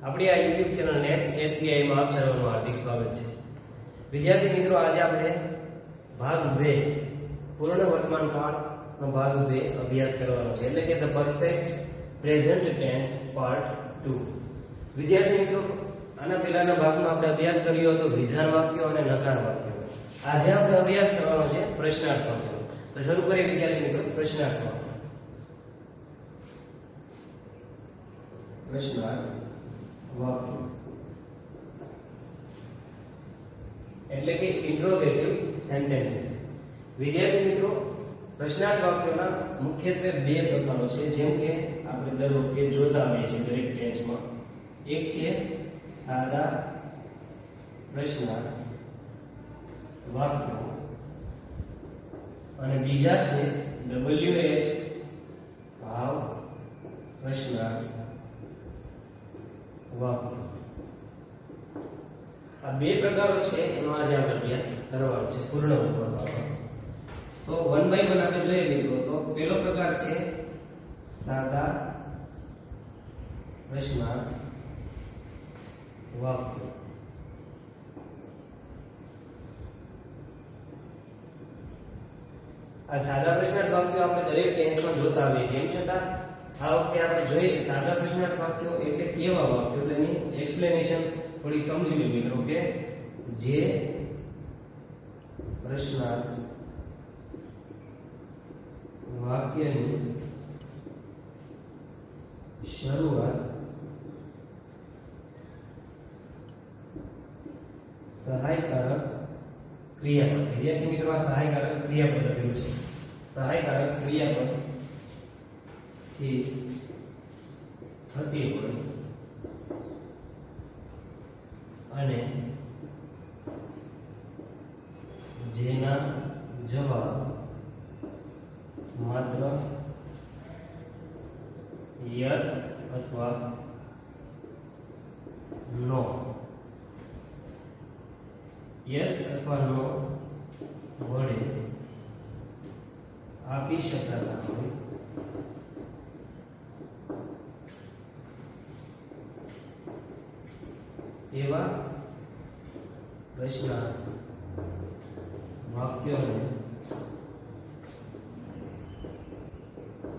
આપણી આ YouTube channel next SBI માં આપ સર્વનું હાર્દિક સ્વાગત છે. વિદ્યાર્થી મિત્રો, આજે આપણે ભાગ 2 પૂર્ણ વર્તમાન કાળનો ભાગ 2 અભ્યાસ કરવાનો છે, એટલે કે the perfect present tense part 2. વિદ્યાર્થી મિત્રો, આના પહેલાના ભાગમાં આપણે અભ્યાસ કર્યો હતો વિધાન વાક્યો અને નકાર વાક્યો. આજે આપણે અભ્યાસ કરવાનો છે પ્રશ્નાર્થ વાક્યો. તો શરૂ કરીએ વિદ્યાર્થી મિત્રો પ્રશ્નાર્થ વાક્ય. પ્રશ્નાર્થ વાક્ય એટલે કે ઇન્ટ્રોગેટિવ સેન્ટેન્સીસ. વિદ્યાર્થી મિત્રો, પ્રશ્નાર્થ વાક્યોના મુખ્યત્વે બે પ્રકારો છે, જેમ કે આપણે દર વખતે જોતા આવીએ છીએ દરેક ટેન્સમાં. એક છે સાદા પ્રશ્નાર્થ વાક્યો અને બીજા છે WH ભાવ પ્રશ્નાર્થ વાક્ય. આ બે પ્રકારો છે, એનો આજે આપણે અભ્યાસ કરવાનો છે પૂર્ણ વર્તમાન કાળમાં. તો 1 by 1 આપણે જોઈએ મિત્રો. તો પહેલો પ્રકાર છે સાદા પ્રશ્નાર્થ વાક્ય. આ સાદા પ્રશ્નાર્થ વાક્યો આપણે દરેક ટેન્સમાં જોતા આવીએ છીએ. એમ છતાં આ વખતે આપણે જોઈએ કે સાદા પ્રશ્નાર્થ વાક્યો એટલે કેવા વાક્યો, તેની એક્સપ્લેનેશન થોડી સમજી લો મિત્રો. કે જે પ્રશ્નાર્થ વાક્યની શરૂઆત સહાયકારક ક્રિયાપદ. વિદ્યાર્થી મિત્રો, આ સહાયકારક ક્રિયાપદ લખેલું છે. સહાયકારક ક્રિયાપદ થી થતી હોય અને જેના જવાબ માત્ર યસ અથવા નો, યસ અથવા નો વડે આપી શકાતા હોય તેવા પ્રશ્નાર્થ વાક્યોને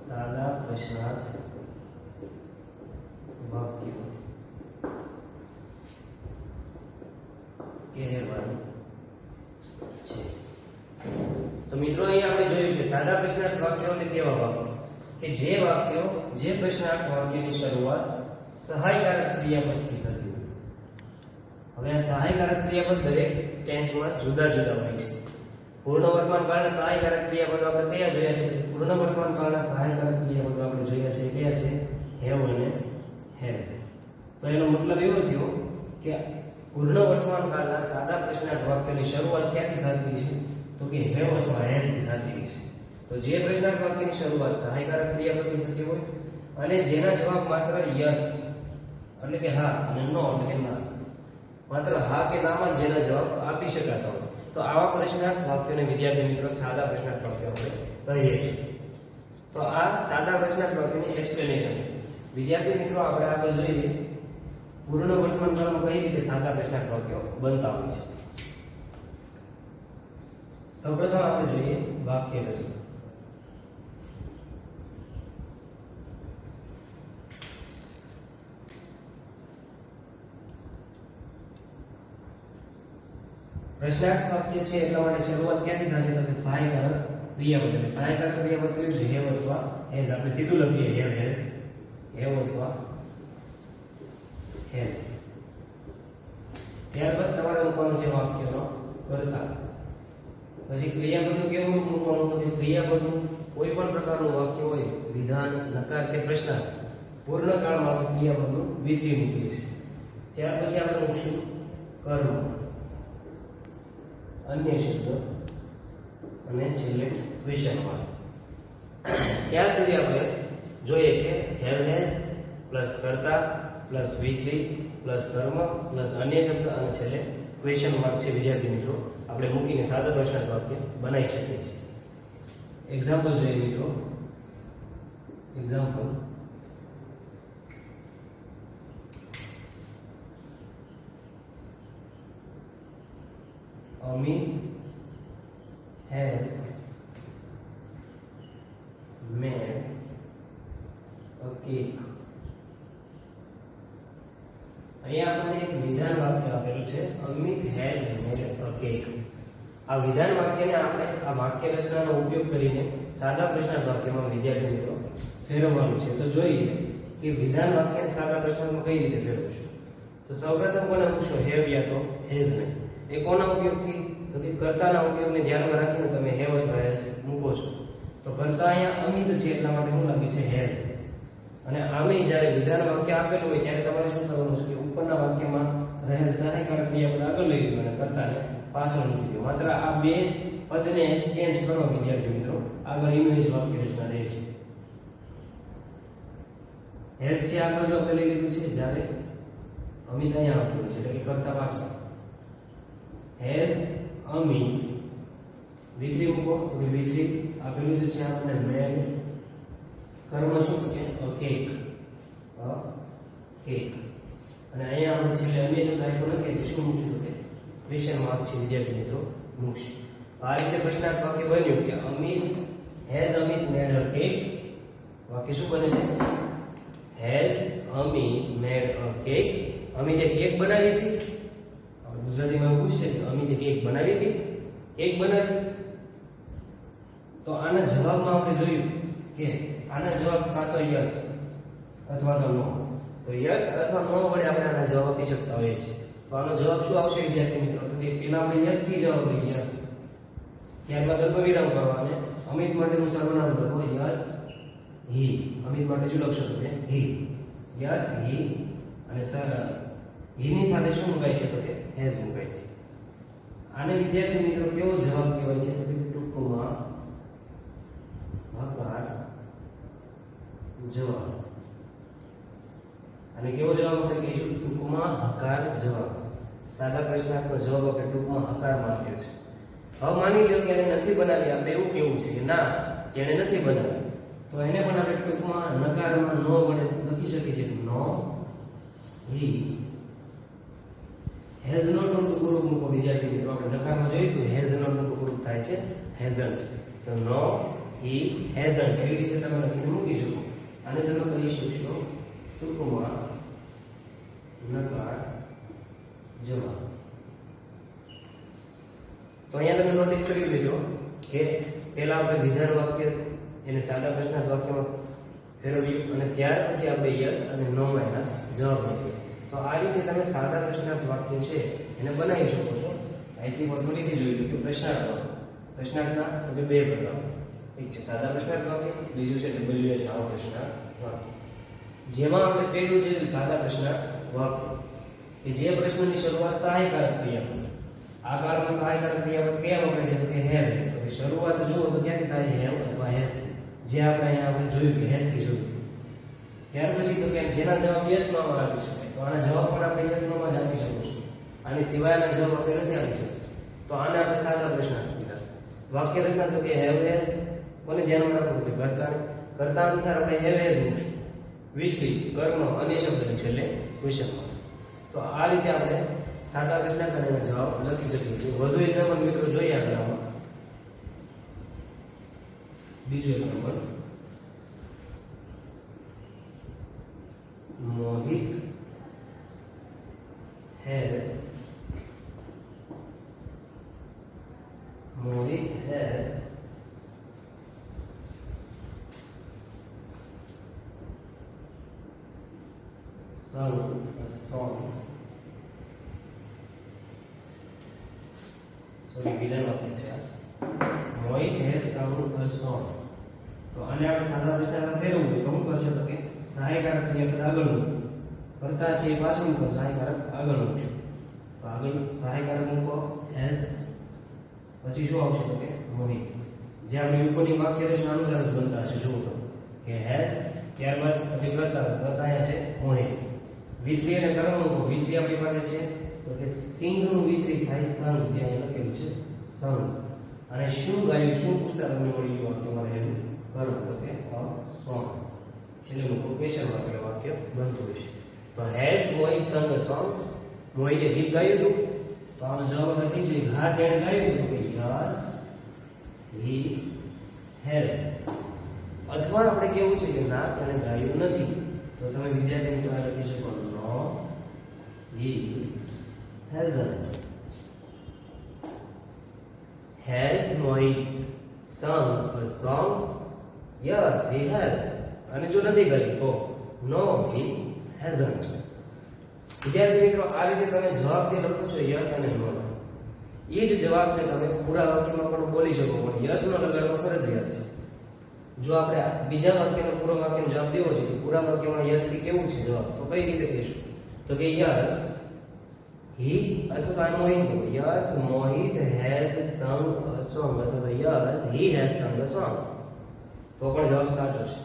સાદા પ્રશ્નાર્થ વાક્યો કહેવાય છે. તો મિત્રો, અહીંયા આપણે જોયું કે સાદા પ્રશ્નાર્થ વાક્યો એટલે કેવા વાક્યો કે જે વાક્યો, જે પ્રશ્નાર્થ વાક્યની શરૂઆત સહાયકારક ક્રિયાપદથી થતી હોય. હવે આ સહાયકારક ક્રિયાપદ દરેક ટેન્સમાં જુદા જુદા હોય છે. પૂર્ણ વર્તમાન કાળના સહાયકારક ક્રિયાપદો આપણે કયા જોયા છે? પૂર્ણ વર્તમાન કાળના સહાયકારક ક્રિયાપદો આપણે જોયા છે કયા છે? હેવ અને હેઝ. તો એનો મતલબ એવો થયો કે પૂર્ણ વર્તમાન કાળના સાદા પ્રશ્નાર્થ વાક્યની શરૂઆત ક્યાંથી થતી છે? તો કે હેવ અથવા હેઝ થી થતી છે. તો જે પ્રશ્નાર્થ વાક્યની શરૂઆત સહાયકારક ક્રિયાપદથી થતી હોય અને જેના જવાબ માત્ર યસ એટલે કે હા અને નો એટલે કે ના, માત્ર હા કે નામાં જેના જવાબ આપી શકાતા હોય, તો આવા પ્રશ્નાર્થ વાક્યોને વિદ્યાર્થી મિત્રો સાદા પ્રશ્નાર્થ વાક્યો આપણે કહીએ છીએ. તો આ સાદા પ્રશ્નાર્થ વાક્યની એક્સપ્લેનેશન. વિદ્યાર્થી મિત્રો, આપણે આગળ જોઈએ પૂર્ણ વર્તમાન કાળમાં કઈ રીતે સાદા પ્રશ્નાર્થ વાક્યો બનતા હોય છે. સૌપ્રથમ આપણે જોઈએ વાક્ય રચના. પ્રશ્નાર્થ વાક્ય છે એટલા માટે શરૂઆત ક્યાંથી થશે? તો કે સહાયકારક ક્રિયાપદ. એટલે સહાયકારક ક્રિયાપદ કયું છે? હેવ અથવા હેઝ. આપણે સીધું લખીએ હેવ હેઝ, હેવ અથવા હેઝ. ત્યારબાદ તમારે મૂકવાનું છે વાક્યનો કર્તા. પછી ક્રિયાપદનું કેવું રૂપ મૂકવાનું? તો કે ક્રિયાપદનું કોઈ પણ પ્રકારનું વાક્ય હોય, વિધાન, નકાર કે પ્રશ્નાર્થ, પૂર્ણ કાળમાં ક્રિયાપદનું વિધિ મૂકીએ છીએ. ત્યાર પછી આપણે મૂકશું કર્મ, અન્ય શબ્દ અને છેલ્લે ક્વેશ્ચન માર્ક. ત્યાં સુધી આપણે જોઈએ કે હેવ હેઝ પ્લસ કર્તા પ્લસ V3 પ્લસ કર્મ પ્લસ અન્ય શબ્દ અને છેલ્લે ક્વેશ્ચન માર્ક છે. વિદ્યાર્થી મિત્રો, આપણે મૂકીને સાદા પ્રશ્નાર્થ વાક્ય બનાવી શકીએ છીએ. એક્ઝામ્પલ જોઈએ મિત્રો. Example Amit has made a cake. અહીંયા આપણને એક વિધાન વાક્ય આપેલું છે, Amit has made a cake. આ વિધાન વાક્યને આપણે આ વાક્ય રચનાનો ઉપયોગ કરીને સાદા પ્રશ્નાર્થ વાક્યમાં વિદ્યાર્થી મિત્રો ફેરવવાનું છે. તો જોઈએ કે વિધાન વાક્યને સાદા પ્રશ્નાર્થમાં કઈ રીતે ફેરવશું. તો સૌપ્રથમ કોને મૂકશો, હેવ યા તો હેઝ ને. એ કોના ઉપયોગથી, તો કે કર્તાના ઉપયોગને ધ્યાનમાં રાખીને તમે હેવ અથવા હેઝ મૂકો છો. તો કર્તા અહીંયા અમિત છે એટલા માટે શું લાગે છે, હેઝ. અને આમે જ્યારે વિધાન વાક્ય આપેલું હોય ત્યારે તમારે શું કરવાનું છે કે ઉપરના વાક્યમાં રહેલ સહાયકારક ક્રિયાપદ આગળ લઈ લીધું અને કર્તાને પાછળ મૂકી દીધું. માત્ર આ બે પદને એક્સચેન્જ કરો વિદ્યાર્થી મિત્રો, આગળ ઇમેજ વાક્ય રચના રહે છે. હેઝ છે આગળ જો આપણે લઈ લીધું છે, જ્યારે અમિત અહીંયા આપેલું છે એટલે કે કર્તા પાછળ. હેઝ અમિત V3 મૂકો, તો V3 આપેલું છે આપણે મેડ કર્મ શું કે કેક, કેક. અને અહીંયા આપણે છેલ્લે અન્ય શબ્દ આપ્યો નથી એટલે શું મૂકશું કે ક્વેશ્ચન માર્ક છે વિદ્યાર્થી મિત્રો મૂકશું. આ રીતે પ્રશ્નાર્થ વાક્ય બન્યું કે અમિત મેડ અ કેક. વાક્ય શું બને છે, has Amit made a cake. અમિતે કેક બનાવી હતી. આપણે ગુજરાતીમાં એવું પૂછશે કે અમિતે કેક બનાવી હતી, કેક બનાવી. તો આના જવાબમાં આપણે જોયું કે આના જવાબ કાં તો યસ અથવા તો નો. તો યસ અથવા નો વડે આપણે આના જવાબ આપી શકતા હોઈએ છીએ. તો આનો જવાબ શું આવશે વિદ્યાર્થી મિત્રો, તો કે પેલા આપણે યસ થી જવાબ લઈએ, યસ. ત્યારબાદ અલ્પવિરામ કરવા અને અમિત માટેનું સર્વનામ લખો, યસ હી. અમિત માટે શું લખશો તમે, હી. Yes he. અને સર હી ની સાથે શું મુકાય છે, તો કે હેઝ મુકાય છે. આને વિદ્યાર્થી મિત્રો કેવો જવાબ કહેવાય છે, તો કે ટૂંકમાં હકાર જવાબ. અને કેવો જવાબ આપણે કહીશું, ટૂંકમાં હકાર જવાબ. સાદા પ્રશ્નાર્થનો જવાબ આપણે ટૂંકમાં હકારમાં આપ્યો છે. હવે માની લો કે એને નથી બનાવી, આપણે એવું કેવું છે કે ના તેને નથી બનાવી, તો એને પણ આપણે ટૂંકમાં નકારમાં નો વડે લખી શકીએ છીએ, નો હી હેઝ નોટ નું ટુકડું મૂકો વિદ્યાર્થી મિત્રો. આપણે નકારમાં જોયું તો હેઝ નોટ નું ટુકડું થાય છે હેઝન્ટ. તો નો હી હેઝન્ટ એવી રીતે તમે લખીને મૂકી શકો. અને તમે કહી શકશો ટૂંકમાં નકાર જવાબ. તો અહીંયા તમે નોટિસ કરી લીધો કે પહેલા આપણે વિધાન વાક્ય એને સાદા પ્રશ્નાર્થ વાક્યમાં ફેરવ્યું અને ત્યાર પછી આપણે યસ અને નો માં એના જવાબ લખ્યો. તો આ રીતે તમે સાદા પ્રશ્નાર્થ વાક્ય છે એને બનાવી શકો છો. અહીંથી વર્તુળીથી જોયું કે પ્રશ્નાર્થના તો કે બે પ્રકાર. એક છે સાદા પ્રશ્નાર્થ વાક્ય, બીજું છે WH આવો પ્રશ્નાર્થ વાક્ય. જેમાં આપણે પહેલું છે સાદા પ્રશ્નાર્થ વાક્ય કે જે પ્રશ્નની શરૂઆત સહાયકારક ક્રિયાપદ. આ કાળમાં સહાયકારક ક્રિયાપદ કયા વપરાય છે, તો કે હેવ. તો કે શરૂઆત જુઓ તો ક્યાંથી થાય, હેવ અથવા હેઝ. જે આપણે અહીંયા આપણે જોયું કે હેઝ થી જોયું. ત્યાર પછી તો કે જેના જવાબ યસ નો માં આપી શકાય, તો આના જવાબ પણ આપણે યસ નો માં જ આપી શકીશું. આની સિવાયના જવાબ આપણે નથી આપી શકતા. તો આને આપણે સાદા પ્રશ્નાર્થ કીધા. વાક્ય રચના તો કે હેવ હેઝ. કોને ધ્યાનમાં રાખવું કે કર્તા અનુસાર આપણે હેવ હેઝ મૂકશું. V3 કર્મ અન્ય શબ્દની છેલ્લે ક્વેશ્ચન માર્ક. તો આ રીતે આપણે સાદા પ્રશ્નાર્થ અને એના જવાબ લખી શકીએ છીએ. વધુ એક્ઝામ્પલ મિત્રો જોઈએ આપણે આમાં. બીજું example, Mohit has sung a song. વિધાન વાક્ય છે મોહિત has sung a song. તો આને આપણે સાદા પ્રશ્નાર્થમાં ફેરવવું હોય તો શું કરશો, તો કે સહાયકારક ક્રિયાપદ આગળ મૂકો. કર્તા છે એ પાછળ મૂકો, સહાયકારક આગળ મૂકશો. તો આગળ સહાયકારક મૂકો has, પછી શું આવશે, તો કે મોહિત. જે આપણે ઉપરની વાક્ય રચના અનુસાર જ બનતા હશે. જુઓ તો કે has, ત્યારબાદ પછી કર્તા અહીંયા છે મોહિત. V3 અને કર્મ મૂકો. V3 આપણી પાસે છે તો કે સિંગ નું V3 થાય સં, જે અહીં લખેલું છે સં. અને શું ગાયું, શું પૂછતા તમને મળી ગયું વાક્ય મારે એનું કર્મ, તો કે અ સોંગ. છેલ્લે મૂકો ક્વેશ્ચન વાક્ય વાક્ય બનતું હશે. તો હેઝ મોહિત સંગ અ સોંગ. મોહિતે ગીત ગાયું હતું. તો આનો જવાબ લખી છે હા તેણે ગાયું કે યસ હી હેઝ. અથવા આપણે કેવું છે કે ના તેણે ગાયું નથી, તો તમે વિદ્યાર્થી મિત્રો લખી શકો no he hasn't. Has Mohit sung a song? Yes, he has. અને જો નથી ગાયું તો no, he hasn't. વિદ્યાર્થી મિત્રો આ રીતે તમે જવાબ જે લખો છો યસ અને નો, એ જ જવાબને તમે પૂરા વાક્યમાં પણ બોલી શકો, પણ યસ નો લગાડવો ફરજિયાત છે. જો આપણે બીજા વાક્યનો પૂરા વાક્યનો જવાબ દેવો છે, પૂરા વાક્યમાં યસ થી કેવું છે જવાબ, તો કઈ રીતે કહીશું? તો કે યસ he અથવા Mohit, yes Mohit has sung a song અથવા yes he has sung a song, તો પણ જવાબ સાચો છે.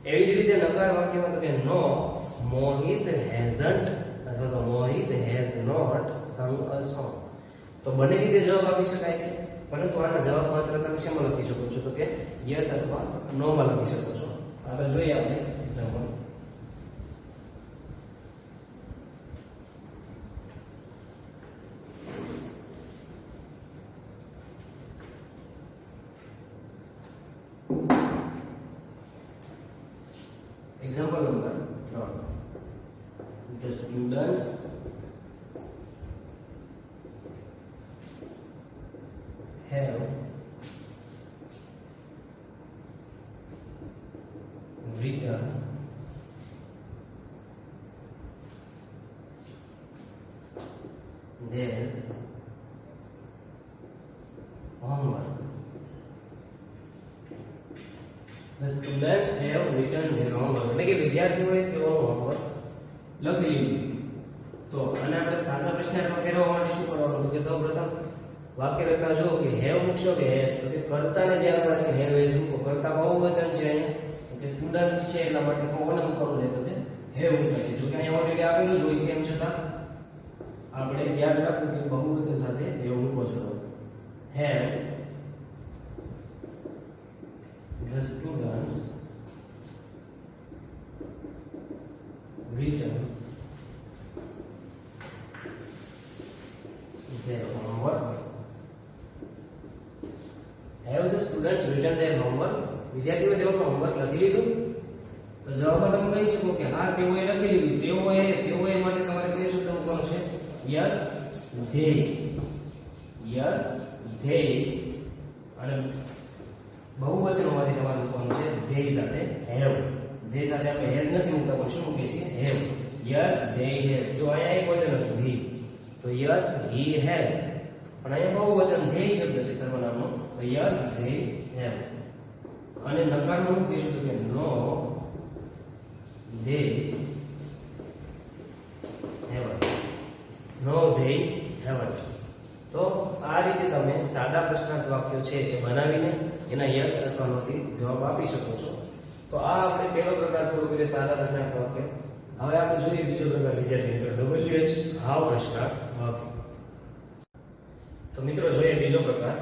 એવી જ રીતે નકાર વાક્યમાં તો કે નો મોહિત hasn't અથવા તો મોહિત has not sung a song, તો બંને રીતે જવાબ આપી શકાય છે. પરંતુ આનો જવાબ માત્ર તમે શેમાં લખી શકો છો? તો કે યસ અથવા નો માં લખી શકો છો. આગળ જોઈએ આપણે example. Example number 3. The students have written their homework. The students have written their homework. એટલે કે વિદ્યાર્થીઓએ તેઓનું હોમવર્ક લખી લીધું. તો આને આપણે સાદા પ્રશ્નમાં ફેરવવા માટે શું કરવાનું? તો કે સૌપ્રથમ વાક્ય રચના જો કે હેવ મૂકશો કે હેઝ, તો કે કર્તાને ધ્યાન રાખીને હેવ હેઝ મૂકો. કર્તા બહુવચન છે અહીંયા, તો કે સ્ટુડન્ટ્સ છે એટલા માટે કોને મૂકવાનું છે? તો કે હેવ મૂકે છે. જો કે અહીંયા ઓલરેડી આપેલું જ હોય છે, એમ છતાં આપણે યાદ રાખવું કે બહુવચન સાથે હેવ મૂકો છો. Have the students written their homework. Have the students written their homework? વિદ્યાર્થીઓએ તેઓનું હોમવર્ક લખી લીધું? તો જવાબમાં તમે કહી શકો કે હા તેઓએ લખી લીધું. તેઓએ માટે તમારે કઈ શબ્દ મૂકવાનો છે? Yes they. Yes they. અને બહુવચન હોવાથી તમારે મૂકવાનું છે they સાથે have. they સાથે આપણે has નથી મૂકતા, પણ શું મૂકીએ છીએ? have. yes they have. જો અહીંયા એક વચન હતું he, તો yes he has. પણ અહીંયા બહુવચન they શબ્દ છે સર્વનામનો, તો yes they have. અને નકારમાં મૂકીશું તો કે no they haven't. no they haven't. તો આ રીતે તમે સાદા પ્રશ્નાર્થ વાક્યો છે એ બનાવીને એના યસ અથવા નો થી જવાબ આપી શકો છો. તો આ આપણે પહેલો પ્રકાર પૂરો કર્યો, સાદા પ્રશ્નાર્થ વાક્ય. હવે આપણે જોઈએ બીજો પ્રકાર, વિદ્યાર્થી મિત્રો WH હાવ પ્રશ્નાર્થ વાક્ય. તો મિત્રો જોઈએ બીજો પ્રકાર.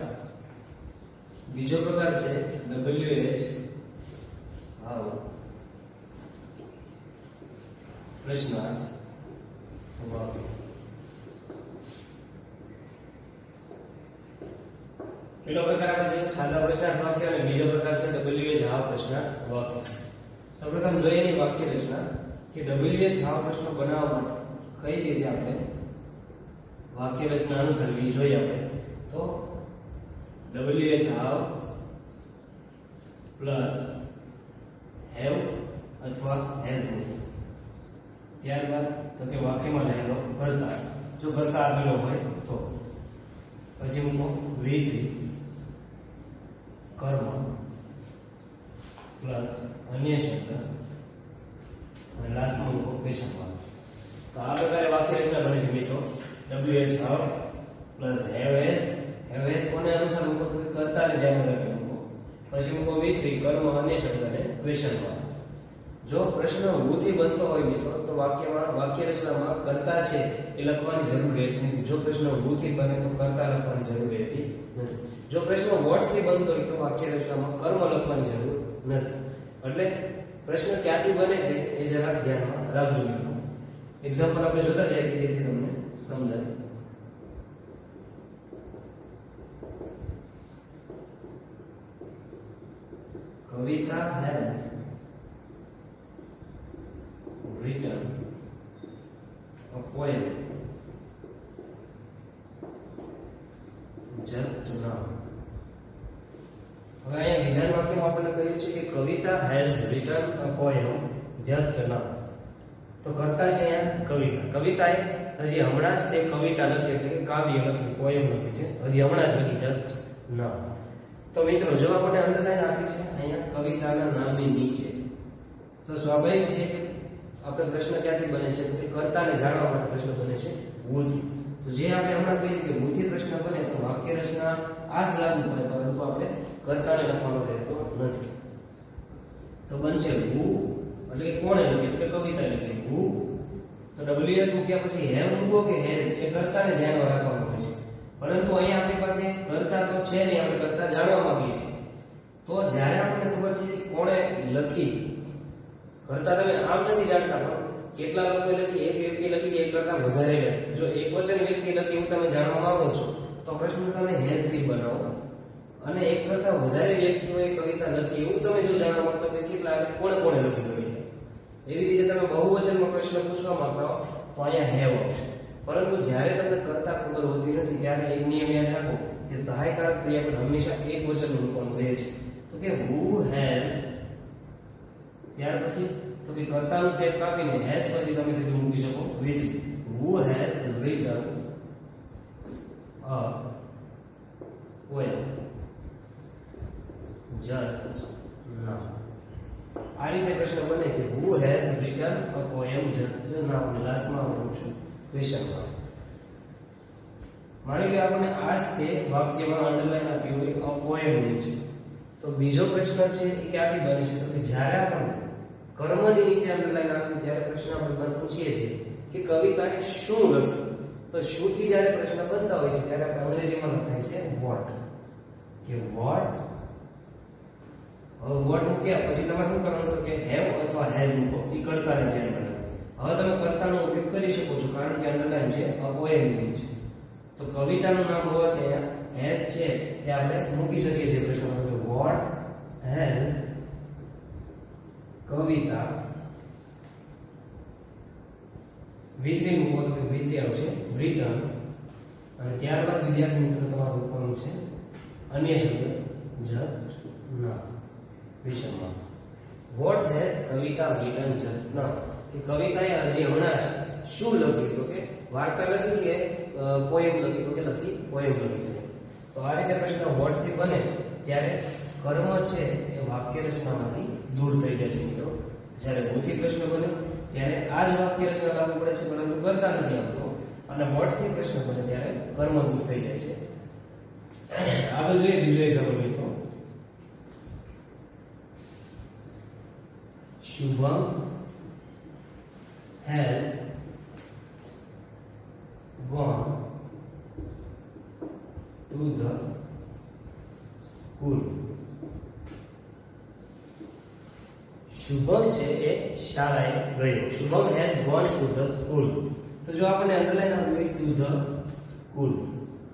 બીજો પ્રકાર છે WH હાવ પ્રશ્નાર્થ વાક્ય. પહેલો પ્રકાર આપણે જોઈએ સાદા પ્રશ્નાર્થ વાક્ય, અને બીજો પ્રકાર છે WH હાવ પ્રશ્નાર્થ વાક્ય. સૌપ્રથમ જોઈએ એની વાક્ય રચના કે WH હાવ પ્રશ્ન બનાવવા માટે કઈ રીતે આપણે વાક્ય રચના અનુસરવી જોઈએ. આપણે તો WH હાવ પ્લસ હેવ અથવા હેઝ મૂકો. ત્યારબાદ તો કે વાક્યમાં રહેલો કર્તા, જો કર્તા આપેલો હોય તો પછી મૂકો V3 કર્મ પ્લસ અન્ય શબ્દ અને લાસ્ટમાં મૂકો ક્વેશ્ચન માર્ક. તો આ પ્રકારે વાક્ય રચના બને છે મિત્રો. WH how plus have has કોને અનુસાર મૂકો? તો કર્તાને ધ્યાનમાં રાખીને મૂકો. પછી મૂકો V3 કર્મ અન્ય શબ્દ અને ક્વેશ્ચન માર્ક. જો પ્રશ્ન who થી બનતો હોય મિત્રો તો વાક્ય રચનામાં કર્તા છે એ લખવાની જરૂર રહેતી નથી. જો પ્રશ્ન who થી બને તો કર્તા લખવાની જરૂર રહેતી નથી. જો પ્રશ્ન what થી બનતો હોય તો વાક્ય રચનામાં કર્મ લખવાની જરૂર નથી. એટલે પ્રશ્ન ક્યાંથી બને છે એ જરાક ધ્યાનમાં રાખજો મિત્રો. એક્ઝામ્પલ આપણે જોતા જઈએ કે જેથી તમને સમજાય. Kavita has written a poem just now. હવે અહીંયા વિધાન વાક્યમાં આપણને કહ્યું છે કે Kavita has written a poem just now. તો કરતા છે અહીંયા કવિતા. કવિતાએ હજી હમણાં જ તે કવિતા લખી એટલે કે કાવ્ય લખ્યું, પોએમ લખી છે, હજી હમણાં જ લખી જસ્ટ નાઉ. તો મિત્રો જો આપણે અંડરલાઈન આપી છે અહીંયા કવિતાના નામની નીચે, તો સ્વાભાવિક છે કે આપણે પ્રશ્ન ક્યાંથી બને છે તો કે કર્તાને જાણવા માટે પ્રશ્ન બને છે વુ થી. તો જે આપણે હમણાં કહ્યું કે વુ થી પ્રશ્ન બને તો વાક્ય રચના આ જ લાગુ પડે, પરંતુ આપણે કર્તાને લખવાનો રહેતો નથી. તો બનશે વુ એટલે કોણે લખ્યું કે કવિતા લખી વુ. તો WH મૂક્યા પછી હેવ મૂકો કે હેઝ એ કર્તાને ધ્યાનમાં રાખવાનું હોય છે, પરંતુ અહીંયા આપણી પાસે કર્તા તો છે નહીં, આપણે કર્તા જાણવા માંગીએ છીએ. તો જ્યારે આપણને ખબર છે કે કોણે લખી, કર્તા તમે આમ નથી જાણતા પણ કેટલા લોકોએ લખી, એક વ્યક્તિ લખી કે એક કરતા વધારે લખી. જો એક વચન વ્યક્તિ લખી એવું તમે જાણવા માંગો છો તો પ્રશ્ન તમે હેઝ થી બનાવો, અને એક કરતા વધારે વ્યક્તિઓએ કવિતા લખી એવું તમે જો જાણવા માંગતા કે કેટલા કોણે કોણે લખી કવિતા, એવી રીતે તમે બહુવચનમાં પ્રશ્ન પૂછવા માંગતા હો તો અહીંયા હેવ આવશે. પરંતુ જ્યારે તમને કરતા ખબર હોતી નથી ત્યારે એક નિયમ યાદ રાખો કે સહાયકારક ક્રિયાપદ હંમેશા એક વચનનું મૂકવાનું રહે છે. તો કે who has, ત્યાર પછી તો કે કર્તાનું સ્ટેપ કાપીને has પછી તમે સીધું મૂકી શકો with. who has written a poem just now. આ રીતે પ્રશ્ન બને કે who has written a poem just now. લાસ્ટમાં હું છું ક્વેશ્ચન માર્ક. માની લો આપણે આ જ તે વાક્યમાં અંડરલાઈન આપ્યું હોય a poem નીચે, તો બીજો પ્રશ્ન છે એ ક્યાંથી બને છે તો કે જ્યારે આપણે કર્મની નીચે અંડરલાઈન આપ્યું ત્યારે પ્રશ્ન આપણે પૂછીએ છીએ કે કવિતાએ શું લખ્યું. તો શું થી જ્યારે પ્રશ્ન બનતા હોય છે ત્યારે આપણે અંગ્રેજીમાં લખાય છે what, કે what. હવે what મૂક્યા પછી તમારે શું કરવાનું કે have અથવા has મૂકો, એ કર્તાને ધ્યાનમાં રાખો. હવે તમે કર્તાનો ઉપયોગ કરી શકો છો કારણ કે અંડરલાઈન છે a poem નીચે. તો કવિતાનું નામ હોવાથી અહીંયા has છે એ આપણે મૂકી શકીએ છીએ પ્રશ્નમાં કે what has કવિતા, V3 મૂકો તો V3 આવશે written, અને ત્યારબાદ વિદ્યાર્થી મિત્રો તમારું મૂકવાનું છે અન્ય શબ્દ just now. વિષયમાં what has Kavita written just now, કે કવિતાએ હજી હમણાં જ શું લખ્યું તો કે વાર્તા લખી કે પોએમ લખી તો કે લખી પોએમ લખી છે. તો આ રીતે પ્રશ્ન what થી બને ત્યારે કર્મ છે એ વાક્ય રચનામાંથી દૂર થઈ જાય છે મિત્રો. જ્યારે who થી પ્રશ્ન બને ત્યારે આ જ વાક્ય રચના લાગુ પડે છે પરંતુ કરતા નથી આવતો, અને what થી પ્રશ્ન બને ત્યારે કર્મ દૂર થઈ જાય છે. આગળ જોઈએ બીજો એક્ઝામ્પલ મિત્રો. Shubham has gone to the school. Shubham છે એ શાળાએ ગયો. Shubham has gone to the school. તો જો આપણે અંડરલાઈન આપ્યું to the school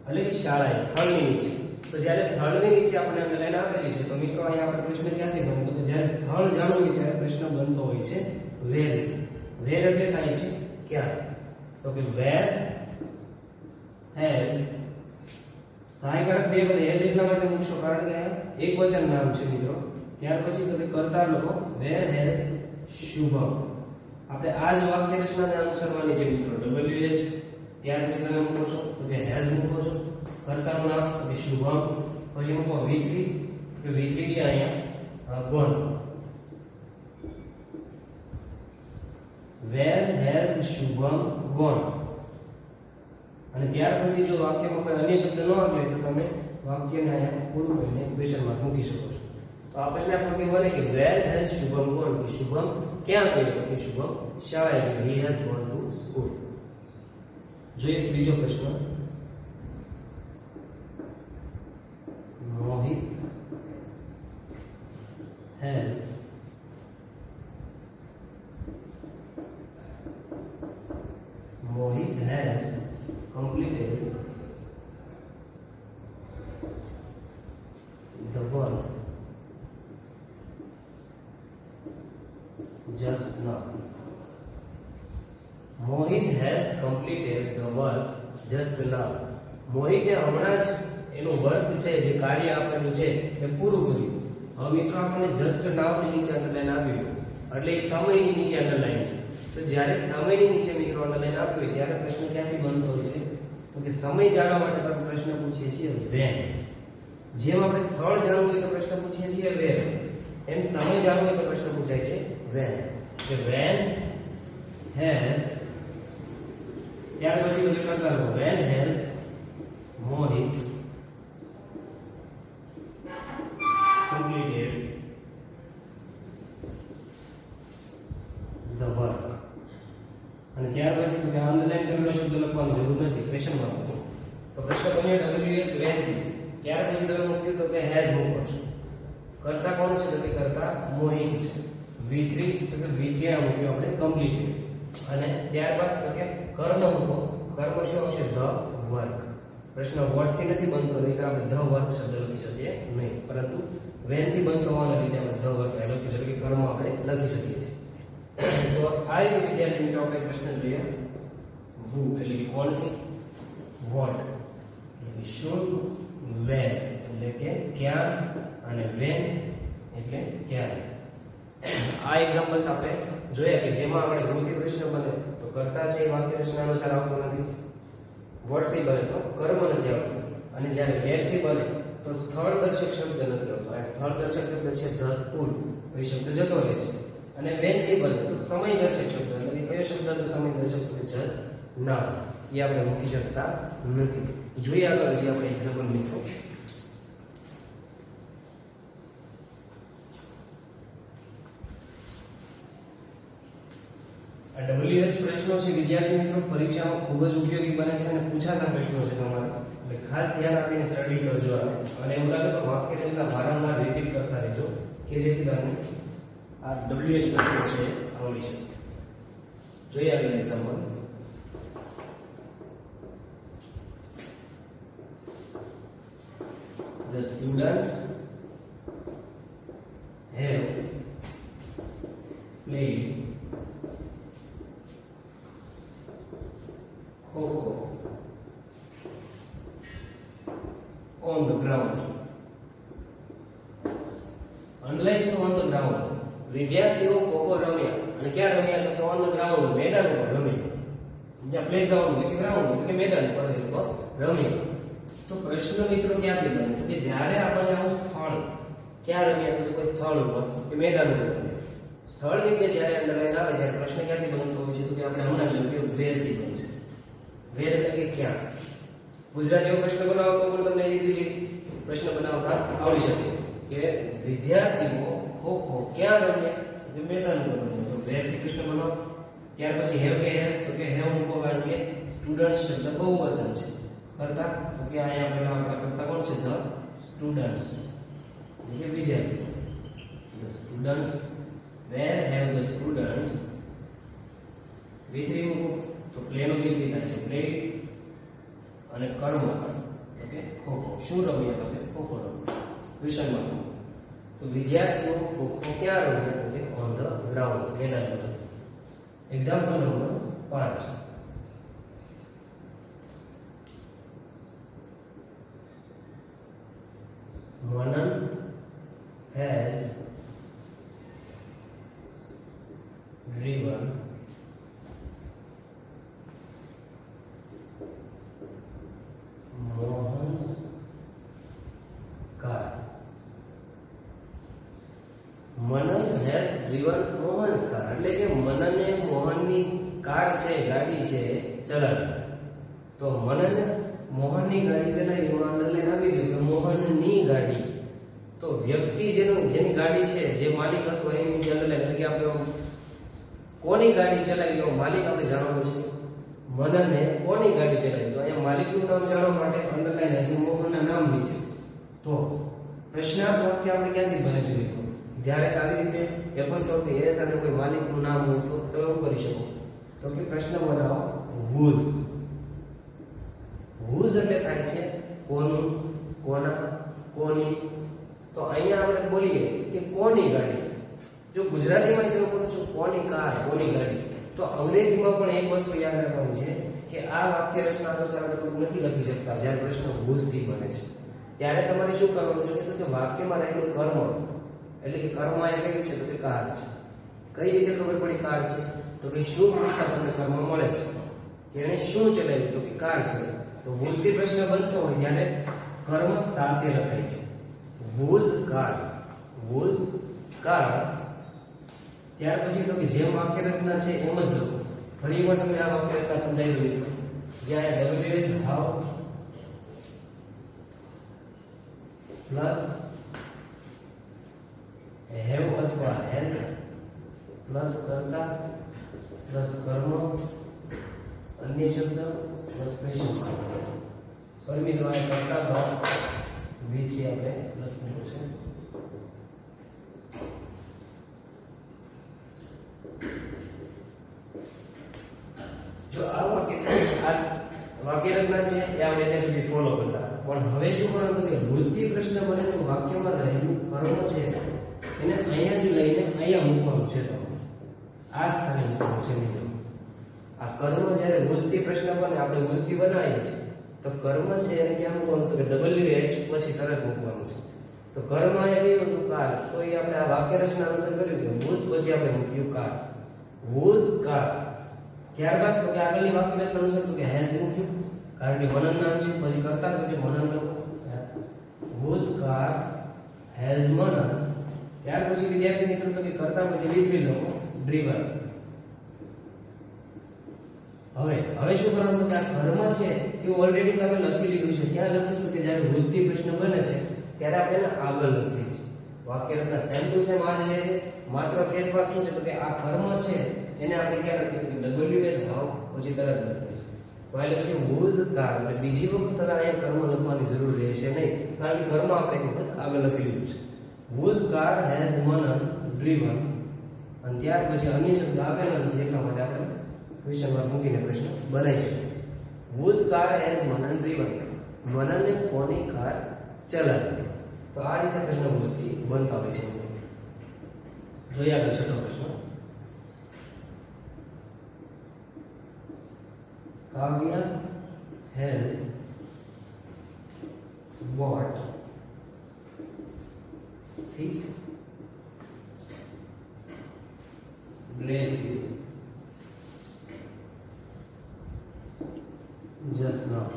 એટલે કે શાળાએ, સ્થળની નીચે. તો જ્યારે સ્થળની નીચે આપણે અંડરલાઈન આપેલી છે તો મિત્રો અહીંયા આપણે પ્રશ્ન ક્યાંથી બનતો તો જ્યારે સ્થળ જાણવું હોય ત્યારે પ્રશ્ન બનતો હોય છે where. where એટલે થાય છે ક્યાં. તો કે where has, સહાયકારક ક્રિયાપદ has એટલા માટે મૂકશો કારણ કે એક વચન નામ છે મિત્રો. ત્યાર પછી તમે કર્તા લખો where has શુભમ. આપણે આ જ વાક્ય રચનાને અનુસરવાની છે મિત્રો. WH ત્યાર પછી તમે મૂકો છો તો કે has મૂકો છો, કર્તાનું નામ તો કે શુભમ, પછી મૂકો V3 કે V3 છે અહીંયા gone. where has Shubham gone. અને ત્યાર પછી જો વાક્યમાં કોઈ અન્ય શબ્દ ન આવે તો તમે વાક્યને અહીંયા પૂરું કરીને ક્વેશ્ચન માર્ક મૂકી શકો છો. તો આ પ્રશ્ન આપણને બને કે where has શુભમ gone, કે શુભમ ક્યાં ગયો કે શુભમ શાળાએ ગયો. he has gone to school. જોઈએ ત્રીજો પ્રશ્ન. Mohit has completed the work has completed the work just now. મોહિતે હમણાં જ એનું વર્ક છે, જે કાર્ય આપેલું છે એ પૂરું કર્યું. હવે મિત્રો આપણને જસ્ટ નાવ ની નીચે અંડરલાઈન આપ્યું એટલે એ સમયની નીચે અંડરલાઈન છે. તો જ્યારે સમયની નીચે મિત્રો અંડરલાઈન આપ્યું હોય ત્યારે પ્રશ્ન ક્યાંથી બનતો હોય છે? તો કે સમય જાણવા માટે આપણે પ્રશ્ન પૂછીએ છીએ when. જેમ આપણે સ્થળ જાણવું હોય તો પ્રશ્ન પૂછીએ છીએ where, એમ સમય જાણવો હોય તો પ્રશ્ન પૂછાય છે when. કે when has, ત્યાર પછી તો કરતા રહો, when has Mohit completed the work. અને ત્યાર પછી તો અંડરલાઈન કરેલો શબ્દ લખવાની જરૂર નથી, ક્વેશ્ચન માર્ક. તો પ્રશ્ન બન્યો WH when થી. ત્યાર પછી તમે મૂક્યું તો કે has મૂકો છો. કરતા કોણ છે? તો કે કરતા મોહિત છે. V3 તો કે V3 આ મૂક્યું આપણે કમ્પ્લીટેડ. અને ત્યારબાદ તો કે કર્મ મૂકો. કર્મ શું આવશે? the work. પ્રશ્ન what થી નથી બનતો, નહીં તો આપણે the work શબ્દ લખી શકીએ નહીં, પરંતુ when થી બનતો હોવાના લીધે આપણે the work લખી શકીએ, કર્મ આપણે લખી શકીએ છીએ. તો આ રીતે વિદ્યાર્થી મિત્રો આપણે પ્રશ્ન જોઈએ. who એટલે કે કોણથી, what એટલે કે શું, when એટલે કે ક્યાં, અને when એટલે ક્યારે. આ એક્ઝામ્પલ્સ આપણે જોયા કે જેમાં આપણે who થી પ્રશ્ન બને તો કરતા છે એ વાક્ય રચના અનુસાર આવતો નથી, what થી બને તો કર્મ નથી આવતું, અને જ્યારે where થી બને તો સ્થળ દર્શક શબ્દ નથી આવતો. આ સ્થળ દર્શક શબ્દ છે the school, તો એ શબ્દ જતો રહે છે. અને when થી બને તો સમય દર્શક શબ્દ, એટલે કે કયો શબ્દ તો સમય દર્શક તો just now, એ આપણે મૂકી શકતા નથી. જોઈએ આગળ જે આપણે એક્ઝામ્પલ મિત્રો. આ WH પ્રશ્નો છે વિદ્યાર્થી મિત્રો, પરીક્ષામાં ખૂબ જ ઉપયોગી બને છે અને પૂછાતા પ્રશ્નો છે તમારા, એટલે ખાસ ધ્યાન આપીને સ્ટડી કરજો. અને એવું લાગે તો વાક્ય રચના વારંવાર રિપીટ કરતા રહેજો કે જેથી તમને આ WH પ્રશ્નો છે આવડી શકે. જોઈએ આગળ example. The students have played Kho-Kho on the ground. Underline છે on the ground. વિદ્યાર્થીઓ ખોખો રમ્યા, અને ક્યાં રમ્યા? તો on the ground, મેદાન ઉપર રમ્યા. જ્યાં પ્લે ગ્રાઉન્ડ એટલે ગ્રાઉન્ડ એટલે મેદાન પર એ લોકો રમ્યા. તો પ્રશ્ન મિત્રો ક્યાંથી બને? તો કે જ્યારે આપણને આવું સ્થળ, ક્યાં રમ્યા? તો કોઈ સ્થળ ઉપર કે મેદાન ઉપર રમ્યા. સ્થળ નીચે જ્યારે અંડરલાઈન આવે ત્યારે પ્રશ્ન ક્યાંથી બનતો હોય છે? તો કે આપણે હમણાં જોયું કે where થી બનશે. where એટલે કે ક્યાં. ગુજરાતીઓ પ્રશ્ન બનાવો તો પણ તમને ઈઝીલી પ્રશ્ન બનાવતા આવડી શકે છે કે વિદ્યાર્થીઓ ખોખો ક્યાં રમ્યા? તો મેદાન ઉપર રમ્યા. તો where થી પ્રશ્ન બનાવો. ત્યાર પછી have કે has, તો કે have મૂકો, કારણ કે સ્ટુડન્ટ શબ્દ બહુવચન છે. કરતા તો કે અહીંયા પહેલા આપણે કરતા કોણ છે? the students, એટલે વિદ્યાર્થીઓ. the students, where have the students, V3 મૂકો તો પ્લે નો V3 થાય છે પ્લે, અને કર્મ તો કે ખોખો. શું રમ્યા? તો કે ખોખો રમ્યા. ક્વેશ્ચનમાં તો વિદ્યાર્થીઓ ખોખો ક્યાં રમ્યા? તો કે ઓન ધ ગ્રાઉન્ડ, મેદાન પર. Example number 5. Manan has driven Mohan's car. Manan has driven Mohan's car એટલે કે મનને મોહનની કાર છે, ગાડી છે ચલાવી. તો મનને મોહનની ગાડી ચલાવી, એમાં અંડરલાઈન આપી દીધું કે મોહનની ગાડી. તો વ્યક્તિ જેની ગાડી છે, જે માલિક હતો એની અંડરલાઈન, એટલે કે આપણે કોની ગાડી ચલાવી એવો માલિક આપણે જાણવાનું છે. મનને કોની ગાડી ચલાવી? તો અહીંયા માલિકનું નામ જાણવા માટે અંડરલાઈન હશે મોહનના નામ નીચે. તો પ્રશ્નાર્થ વાક્ય આપણે ક્યાંથી બને છે મિત્રો? જ્યારે આવી રીતે એપોસ્ટ્રોફી એસ અને કોઈ માલિકનું નામ હોય તો તમે શું કરી શકો? તો કે પ્રશ્ન બનાવો whose. whose એટલે થાય છે કોનું, કોના, કોની. તો અહીંયા આપણે બોલીએ કે કોની ગાડી. જો ગુજરાતીમાં કેવું કરું છું કોની કાર, કોની ગાડી, તો અંગ્રેજીમાં પણ એક વસ્તુ યાદ રાખવાની છે કે આ વાક્ય રચના અનુસાર આપણે નથી લખી શકતા જ્યારે પ્રશ્ન વોઝથી બને છે ત્યારે તમારે શું કરવાનું છે તો કે વાક્યમાં રહેલું કર્મ એટલે કે કર્મ એ કઈ છે તો કે કાર છે. કઈ રીતે ખબર પડી કાર છે તો કે શું પૂછતા તમને કર્મ મળે છે કે એને શું ચલાવ્યું તો કે કાર છે. તો વોઝથી પ્રશ્ન બનતો હોય ત્યારે કર્મ સાથે લખાય છે. Was car, was car. ત્યાર પછી તો કે જેમ વાક્ય રચના છે એમ જ લખો. ફરી એકવાર તમને આ વાક્ય રચના સમજાવી દઉં છું. જ્યાં WH હાઉ પ્લસ હેવ અથવા હેઝ પ્લસ કર્તા પ્લસ કર્મ અન્ય શબ્દ પ્લસ ક્વેશ્ચન માર્ક. સોરી મિત્રો આ કર્તા ભાગ વીથી આપણે લખવાનું છે. જો આ વાક્ય રચના છે એ આપણે ત્યાં સુધી ફોલો કરતા પણ હવે શું કરવાનું કે વોઝથી પ્રશ્ન બને તો વાક્યમાં રહેલું કર્મ છે એને અહીંયાથી લઈને અહીંયા મૂકવાનું છે. તો આ સ્થાને મૂકવાનું છે મિત્રો. આ કર્મ જ્યારે વોઝથી પ્રશ્ન બને આપણે વોઝથી બનાવીએ છીએ તો કર્મ છે એને ક્યાં મૂકવાનું તો કે WH પછી તરત મૂકવાનું છે. તો કર્મ અહીંયા લીધું કાર તો એ આપણે આ વાક્ય રચના અનુસાર કર્યું કે વોઝ પછી આપણે મૂક્યું કાર. Was car. ત્યારબાદ તો કે આગળની વાક્ય રચના અનુસાર તો કે હેઝ મૂક્યું કારણ કે વનન નામ છે પછી કરતા તો કે વનન લખો. Whose car has Vanan. ત્યાર પછી વિદ્યાર્થી મિત્રો તો કે કરતા પછી V3 લખો ડ્રીવન. હવે શું કરવાનું તો કે આ કર્મ છે એ ઓલરેડી તમે લખી લીધું છે. ક્યાં લખ્યું છે કે જ્યારે વોઝથી પ્રશ્ન બને છે ત્યારે આપણે એને આગળ લખીએ છીએ. વાક્ય રચના સેમ ટુ સેમ આ જ રહે છે. માત્ર ફેરફાર શું છે તો કે આ કર્મ છે એને આપણે ક્યાં લખીશું કે WH હાઉ પછી તરત લખીશું. વાય લખ્યું વોઝ કાર એટલે બીજી વખત અહીંયા કર્મ લખવાની જરૂર રહેશે નહીં કારણ કે કર્મ આપણે એક વખત આગળ લખી લીધું છે. Was car has Vanan driven અને ત્યાર પછી અન્ય શબ્દ આપેલા નથી એટલા માટે આપણે ક્વેશ્ચન માર્ક મૂકીને પ્રશ્ન બનાવી શકીએ. Whose car has Vanan driven. વનને કોની કાર ચલાવી. તો આ રીતે પ્રશ્ન વોઝથી બનતા હોય છે. જોઈએ આગળ છઠ્ઠો પ્રશ્ન. Kavya has bought 6 dresses just now.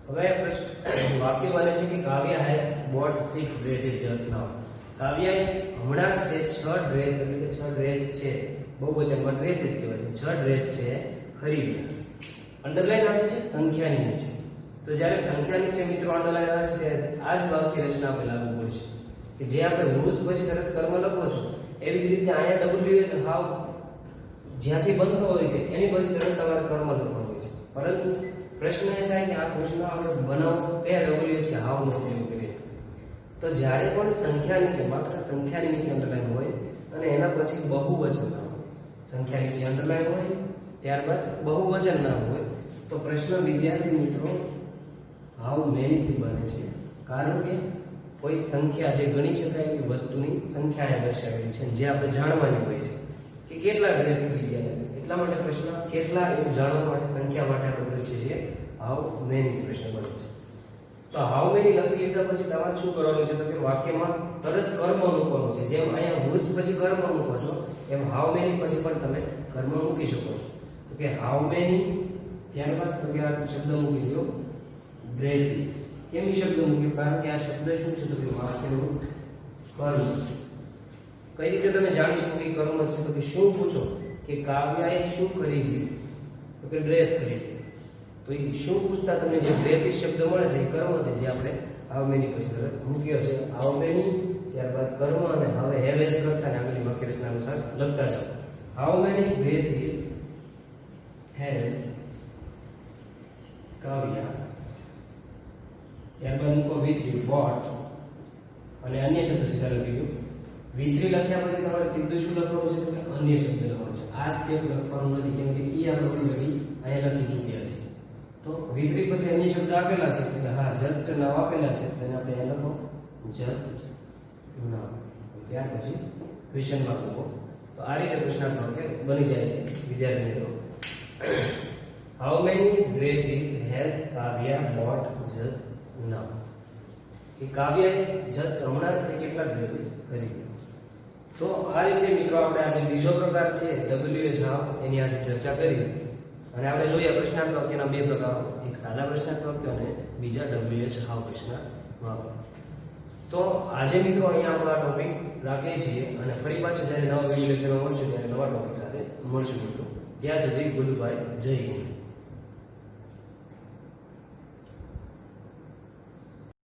હવે વાક્ય બને છે કે Kavya has bought 6 dresses just now. કાવ્યાએ હમણાં જ તે 6 ડ્રેસ એટલે કે 6 ડ્રેસ છે બહુવચનમાં ડ્રેસીસ કહેવાય છે 6 ડ્રેસ છે ખરીદ્યા. અંડરલાઈન આવે છે સંખ્યાની નીચે. તો જ્યારે સંખ્યા નીચે મિત્રો અંડરલાઈન આવે છે ત્યારે આ જ વાક્ય રચના આપણે લાગુ પડશે કે જે આપણે વોઝ પછી તરત કર્મ લખો છો એવી જ રીતે અહીંયા WH હાઉ જ્યાંથી બનતો હોય છે એની પછી તરત તમારે કર્મ લખવાનું હોય છે. પરંતુ પ્રશ્ન એ થાય કે આ પ્રશ્ન આપણે બનાવો કયા WH કે હાઉ નો ઉપયોગ કરીએ. તો જ્યારે પણ સંખ્યા નીચે માત્ર સંખ્યાની નીચે અંડરલાઈન હોય અને એના પછી બહુવચન નામ હોય. સંખ્યા નીચે અંડરલાઈન હોય ત્યારબાદ બહુવચન નામ હોય તો પ્રશ્ન વિદ્યાર્થી મિત્રો હાઉ મેની થી બને છે કારણ કે કોઈ સંખ્યા જે ગણી શકાય એવી વસ્તુની સંખ્યા દર્શાવેલી છે જે આપણે જાણવાની હોય છે કે કેટલા ડ્રેસ ખરીદ્યા છે. એટલા માટે પ્રશ્ન કેટલા એવું જાણવા માટે સંખ્યા માટે આપણે પૂછીએ છીએ હાઉ મેની પ્રશ્ન બને છે. તો હાઉ મેની લખી લીધા પછી તમારે શું કરવાનું છે તો કે વાક્યમાં તરત કર્મ મૂકવાનું છે. જેમ અહીંયા વોઝ પછી કર્મ મૂકો છો એમ હાઉ મેની પછી પણ તમે કર્મ મૂકી શકો છો. તો કે હાઉ મેની ત્યારબાદ તો કે આ શબ્દ મૂકી દો ડ્રેસીસ. કેમ એ શબ્દ મૂક્યો કારણ કે આ શબ્દ શું છે તો કે વાક્યનું કર્મ. કઈ રીતે તમે જાણી શકો કે કર્મ છે તો કે શું પૂછો કે કાવ્યાએ શું ખરીદ્યું તો કે ડ્રેસ ખરીદ્યો. તો એ શું પૂછતા તમને જે ડ્રેસીસ શબ્દ મળે છે એ કર્મ છે જે આપણે હાઉ મેની પછી તરત મૂક્યો છે. હાઉ મેની ત્યારબાદ કર્મ અને હવે હેવ એઝ કરતા ને આગળની વાક્ય રચના અનુસાર લખતા જાઓ. હાઉ મેની ડ્રેસીસ હેઝ કાવ્યા ત્યારબાદ મૂકો V3 બોટ અને અન્ય શબ્દ સીધા લખી દો. V3 લખ્યા પછી તમારે સીધું શું લખવાનું છે તો કે અન્ય શબ્દ લખવાનું છે. આ સ્ટેપ લખવાનું નથી કેમ કે ઈ આપણે ઓલરેડી અહીંયા લખી ચૂક્યા છે. તો V3 પછી અન્ય શબ્દ આપેલા છે એટલે હા જસ્ટ નાવ આપેલા છે તેને આપણે અહીંયા લખો જસ્ટ નાવ. ત્યાર પછી ક્વેશ્ચન માર્ક મૂકો. તો આ રીતે પ્રશ્નાર્થ વાક્ય બની જાય છે વિદ્યાર્થી મિત્રો. How many dresses has Kavya bought just now? કે કાવ્યાએ જસ્ટ હમણાં જ કેટલા ડ્રેસીસ ખરીદ્યા? તો આ રીતે મિત્રો આપણે આજે બીજો પ્રકાર છે WH હાઉ એની આજે ચર્ચા કરી અને આપણે જોયા પ્રશ્નાર્થ વાક્યના બે પ્રકારો, એક સાદા પ્રશ્નાર્થ વાક્ય અને બીજા WH હાઉ પ્રશ્નાર્થ વાક્ય. તો આજે મિત્રો અહીંયા આપણે આ ટોપિક રાખીએ છીએ અને ફરી પાછા જ્યારે નવા વિડીયો લેક્ચરમાં મળશું ત્યારે નવા ટોપિક સાથે મળશું મિત્રો. ત્યાં સુધી ગુડ બાય, જય હિન્દ.